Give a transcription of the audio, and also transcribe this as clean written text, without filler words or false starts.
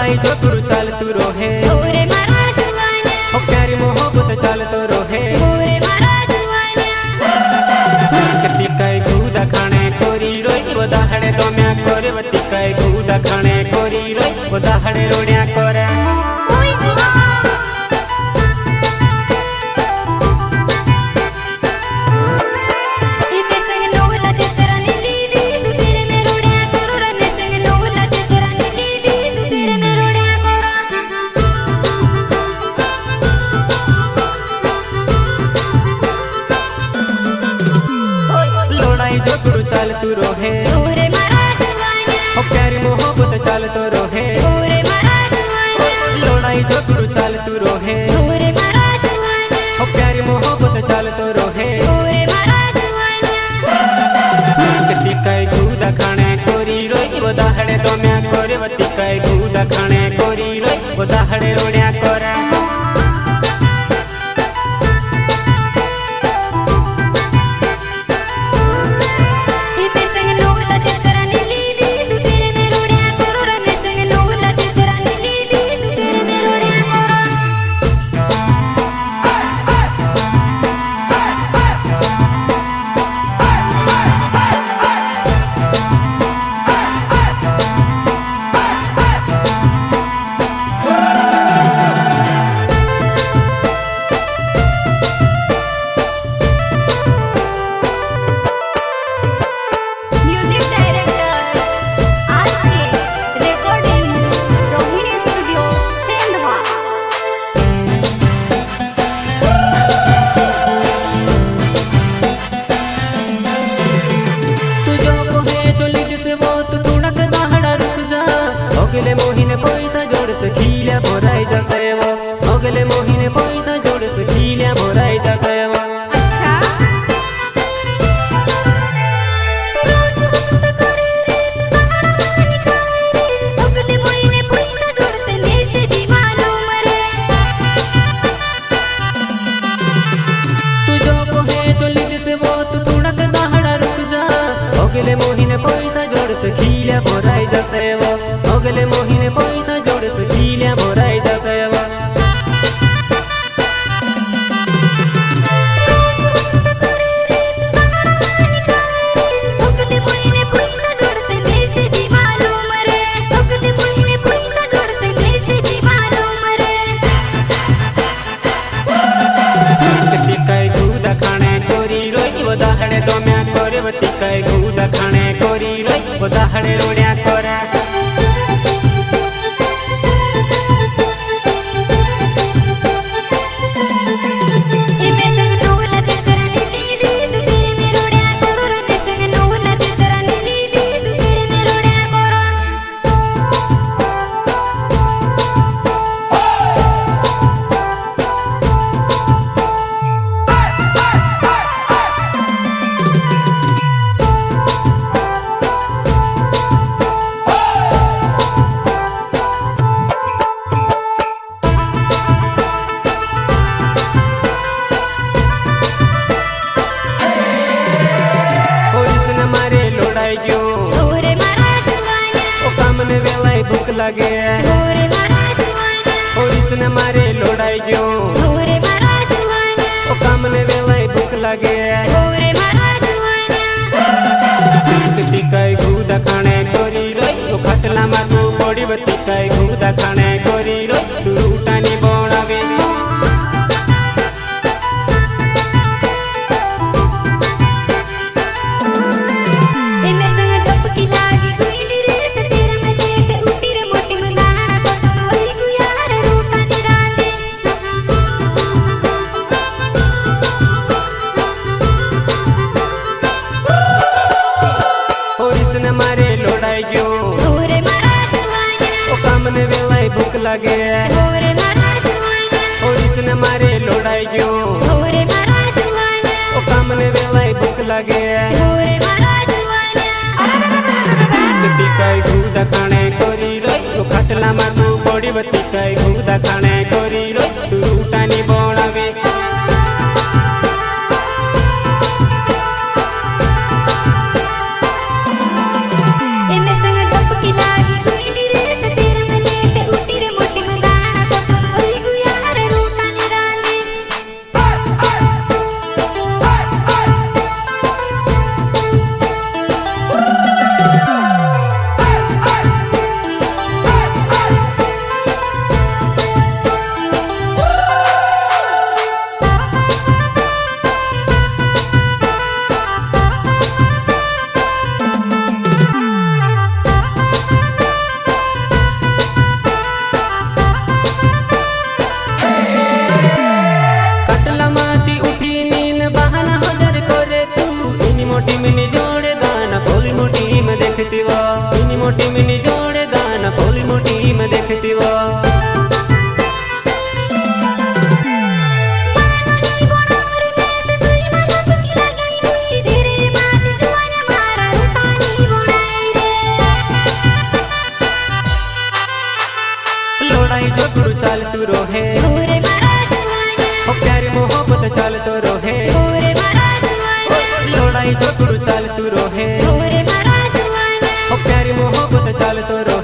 लोड़ाई जो तू चाल तू रोहे ओरे मारा जुआना हो प्यारी मोहब्बत चाल तो रोहे ओरे मारा जुआना कति काय गुदा खाने कोरी रोई वो दाहड़े तो मैं कोरे वती काय गुदा खाने कोरी रोई वो दाहड़े रोड़िया कोरे जो तू चाल तू रोहे ओरे मारा जुआना हो प्यारी मोहब्बत चाल तो रोहे ओरे मारा जुआना लोड़ाई जो तू चाल तू रोहे ओरे मारा जुआना हो प्यारी मोहब्बत चाल तो रोहे ओरे मारा जुआना कति काय गुदा खाने कोरी रोई वो दाहड़े तो मैं कोरे वती काय गुदा खाने कोरी रोई वो दाहड़े रोड़िया कोरा अगले मोहिने पैसा जोड़ से खील्या भोराई जैसे वो अगले मोहिने पैसा जोड़ से खील्या भोराई जैसे वो अच्छा अगले मोहिने पैसा जोड़ से ले से भी मालूम रे तू जो को है चली से वो तू तुड़क दाहड़ा रुक जा अगले मोहिने पैसा जोड़ से खील्या भोराई जैसे वो अगले मोहिने पैसा जोड़ से खील्या भोराई जैसे वो अगले मोहिने पैसा जोड़ से ले से भी मालूम रे अगले मोहिने पैसा जोड़ से ले से भी मालूम रे कति काय गुदा खाने कोरी रोई वो दाहड़े तो मैं कोरे वती काय गुदा खाने कोरी रोई वो दाहड़े रोड़िया कोरा ओरे मारा जुआना ओ कामने वेलाई भूख लगे ओरे मारा जुआना और इसने मारे लोड़ाई क्यों ओरे मारा जुआना ओ कामने वेलाई भूख लगे ओरे मारा जुआना कति काय गुदा खाने कोरी रोई ओ खटला मागू पड़ी बती काय गुदा खाने कोरी रोई तू रूटानी बनावे मारे लोड़ाई क्यों ओरे मारा जुआना ओ कामने वेलाई भूख लगे ओरे मारा जुआना और इसने मारे लोड़ाई क्यों ओरे मारा जुआना ओ कामने वेलाई भूख लगे ओरे मारा जुआना कति काय गुदा खाने कोरी रोई ओ खटला मागू पड़ी बती काय गुदा खाने कोरी रोई तू रूटानी बनावे इन्ने संग जप की लागी कोई नी रे तेरे में लेके चालतू रोहे ओरे मारा जुआना ओ प्यारी मोहब्बत चालतो रोहे ओरे मारा जुआना लड़ाई झगड़ू चालतू रोहे ओरे मारा जुआना ओ प्यारी मोहब्बत चालतो रोहे।